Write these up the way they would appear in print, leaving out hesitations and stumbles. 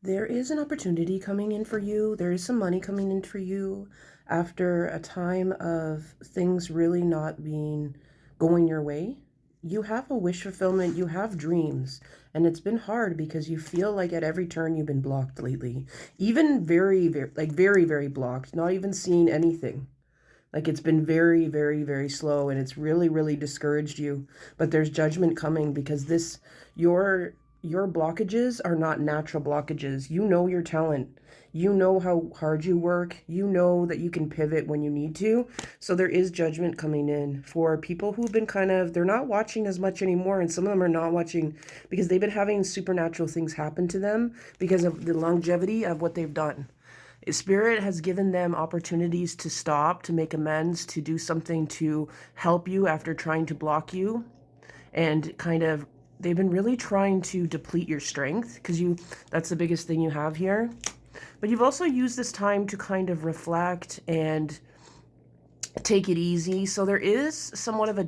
There is an opportunity coming in for you. There is some money coming in for you after a time of things really not being going your way. You have a wish fulfillment, you have dreams, and it's been hard because you feel like at every turn you've been blocked lately. Even very blocked, not even seeing anything. Like it's been very slow and it's really discouraged you. But there's judgment coming because your blockages are not natural blockages. You know your talent. You know how hard you work. You know that you can pivot when you need to. So there is judgment coming in for people who've been they're not watching as much anymore. And some of them are not watching because they've been having supernatural things happen to them because of the longevity of what they've done. Spirit has given them opportunities to stop, to make amends, to do something to help you after trying to block you. And they've been really trying to deplete your strength because that's the biggest thing you have here. But you've also used this time to kind of reflect and take it easy. So there is somewhat of a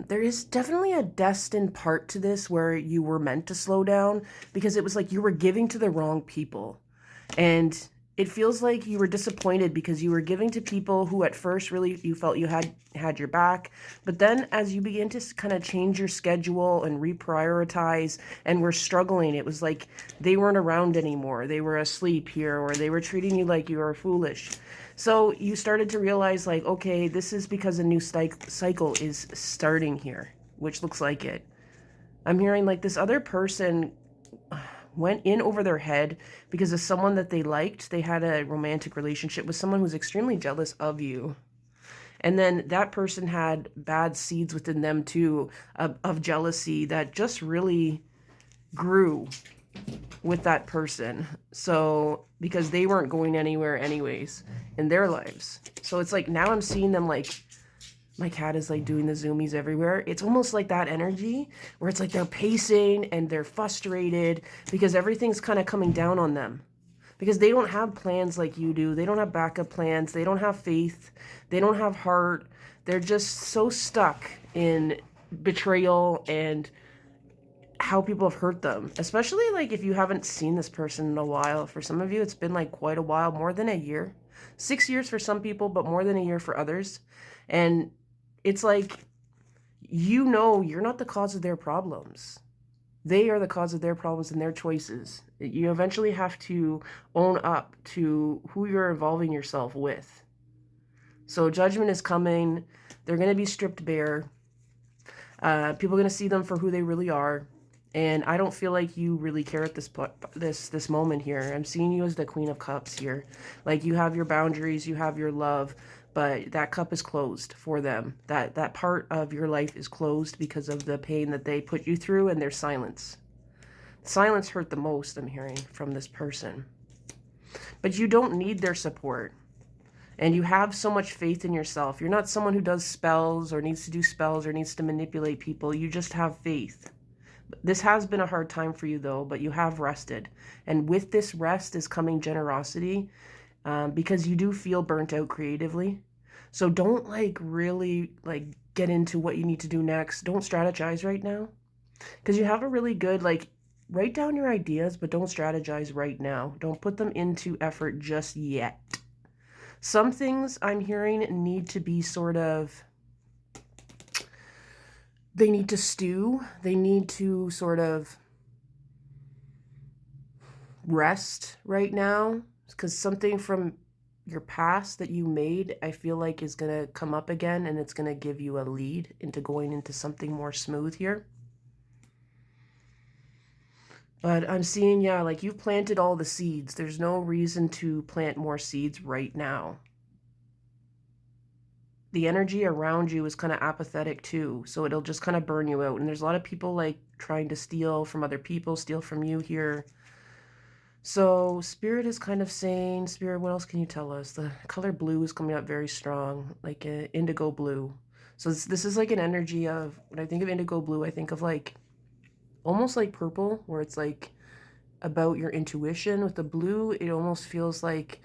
there is definitely a destined part to this where you were meant to slow down because it was like you were giving to the wrong people. And it feels like you were disappointed because you were giving to people who at first really you felt you had your back. But then as you begin to kind of change your schedule and reprioritize and were struggling, it was like they weren't around anymore. They were asleep here or they were treating you like you were foolish. So you started to realize like, okay, this is because a new cycle is starting here, which looks like it. I'm hearing like this other person went in over their head because of someone that they liked. They had a romantic relationship with someone who's extremely jealous of you. And then that person had bad seeds within them too of jealousy that just really grew with that person. So because they weren't going anywhere anyways in their lives. So it's like now I'm seeing them like my cat is like doing the zoomies everywhere. It's almost like that energy where it's like they're pacing and they're frustrated because everything's kind of coming down on them. Because they don't have plans like you do. They don't have backup plans. They don't have faith. They don't have heart. They're just so stuck in betrayal and how people have hurt them. Especially like if you haven't seen this person in a while. For some of you, it's been like quite a while, more than a year. 6 years for some people, but more than a year for others. And it's like, you know, you're not the cause of their problems. They are the cause of their problems and their choices. You eventually have to own up to who you're involving yourself with. So judgment is coming. They're going to be stripped bare. People are going to see them for who they really are. And I don't feel like you really care at this moment here. I'm seeing you as the Queen of Cups here. Like you have your boundaries, you have your love, but that cup is closed for them. That part of your life is closed because of the pain that they put you through and their silence. Silence hurt the most, I'm hearing from this person. But you don't need their support. And you have so much faith in yourself. You're not someone who does spells or needs to do spells or needs to manipulate people. You just have faith. This has been a hard time for you though, but you have rested. And with this rest is coming generosity because you do feel burnt out creatively. So don't like really like get into what you need to do next. Don't strategize right now because you have a really good like write down your ideas, but don't strategize right now. Don't put them into effort just yet. Some things I'm hearing need to be they need to stew. They need to sort of rest right now because something from your past that you made, I feel like is going to come up again and it's going to give you a lead into going into something more smooth here. But I'm seeing, yeah, like you've planted all the seeds. There's no reason to plant more seeds right now. The energy around you is kind of apathetic too, so it'll just kind of burn you out. And there's a lot of people like trying to steal from other people, steal from you here. So Spirit is kind of saying, Spirit, what else can you tell us? The color blue is coming up very strong, like indigo blue. So this is like an energy of, when I think of indigo blue, I think of like, almost like purple, where it's like about your intuition. With the blue, it almost feels like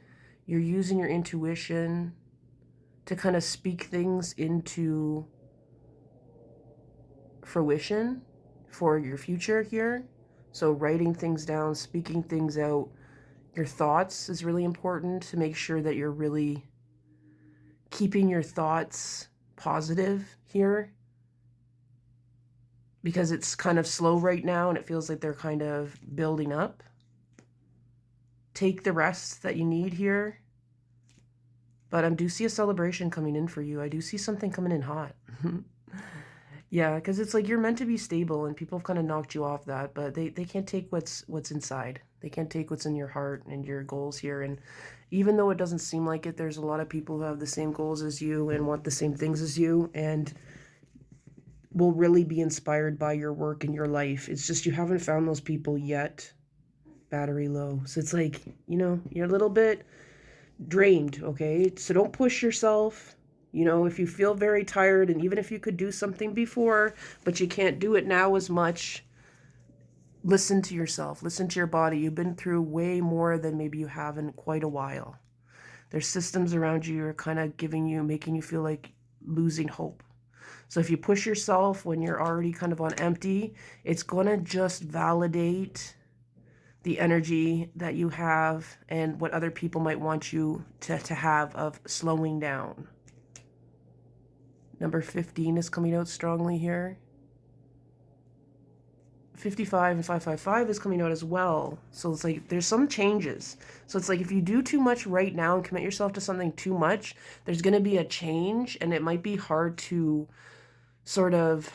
you're using your intuition to kind of speak things into fruition for your future here. So writing things down, speaking things out, your thoughts is really important to make sure that you're really keeping your thoughts positive here, because it's kind of slow right now and it feels like they're kind of building up. Take the rest that you need here. But I do see a celebration coming in for you. I do see something coming in hot. Yeah, because it's like you're meant to be stable and people have kind of knocked you off that, but they can't take what's inside. They can't take what's in your heart and your goals here. And even though it doesn't seem like it, there's a lot of people who have the same goals as you and want the same things as you and will really be inspired by your work and your life. It's just you haven't found those people yet. Battery low. So it's like, you're a little bit drained, okay? So don't push yourself. If you feel very tired, and even if you could do something before, but you can't do it now as much, listen to yourself. Listen to your body. You've been through way more than maybe you have in quite a while. There's systems around you are kind of making you feel like losing hope. So if you push yourself when you're already kind of on empty, it's going to just validate the energy that you have and what other people might want you to have of slowing down. Number 15 is coming out strongly here. 55 and 555 is coming out as well. So it's like there's some changes. So it's like if you do too much right now and commit yourself to something too much, there's going to be a change, and it might be hard to sort of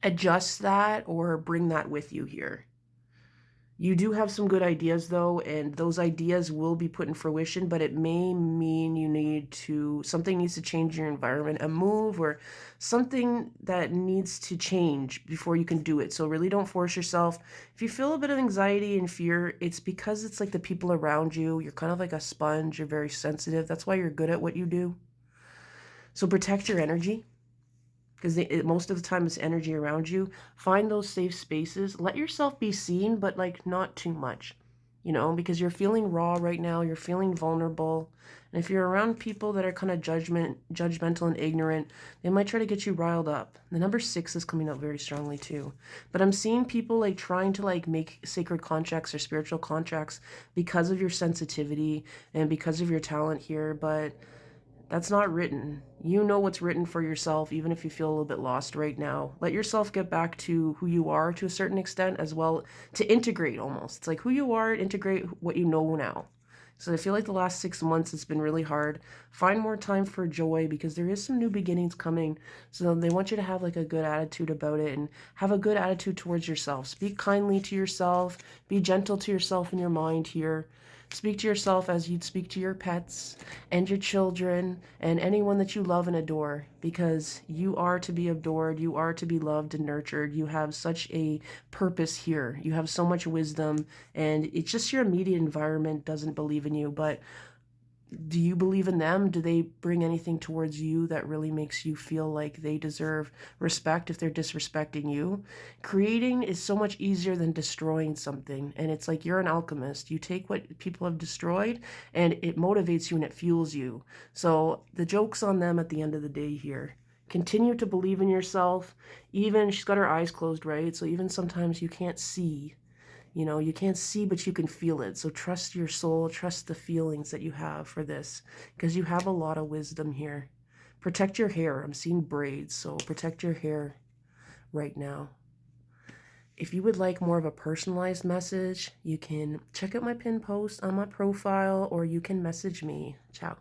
adjust that or bring that with you here. You do have some good ideas though, and those ideas will be put in fruition, but it may mean something needs to change in your environment, a move or something that needs to change before you can do it. So really don't force yourself. If you feel a bit of anxiety and fear, it's because it's like the people around you. You're kind of like a sponge. You're very sensitive. That's why you're good at what you do. So protect your energy, because most of the time it's energy around you. Find those safe spaces. Let yourself be seen, but like not too much, because you're feeling raw right now. You're feeling vulnerable. And if you're around people that are kind of judgmental and ignorant, they might try to get you riled up. The number 6 is coming out very strongly too. But I'm seeing people like trying to like make sacred contracts or spiritual contracts because of your sensitivity and because of your talent here. But that's not written. You know what's written for yourself, even if you feel a little bit lost right now. Let yourself get back to who you are to a certain extent as well, to integrate almost. It's like who you are, integrate what you know now. So I feel like the last 6 months it's been really hard. Find more time for joy, because there is some new beginnings coming. So they want you to have like a good attitude about it and have a good attitude towards yourself. Speak kindly to yourself. Be gentle to yourself in your mind here. Speak to yourself as you'd speak to your pets and your children and anyone that you love and adore, because you are to be adored. You are to be loved and nurtured. You have such a purpose here. You have so much wisdom, and it's just your immediate environment doesn't believe in you. But do you believe in them? Do they bring anything towards you that really makes you feel like they deserve respect if they're disrespecting you? Creating is so much easier than destroying something. And it's like you're an alchemist. You take what people have destroyed and it motivates you and it fuels you. So the joke's on them at the end of the day here. Continue to believe in yourself. Even, she's got her eyes closed, right? So even sometimes you can't see. You can't see, but you can feel it. So trust your soul, trust the feelings that you have for this, because you have a lot of wisdom here. Protect your hair. I'm seeing braids, so protect your hair right now. If you would like more of a personalized message, you can check out my pinned post on my profile, or you can message me. Ciao.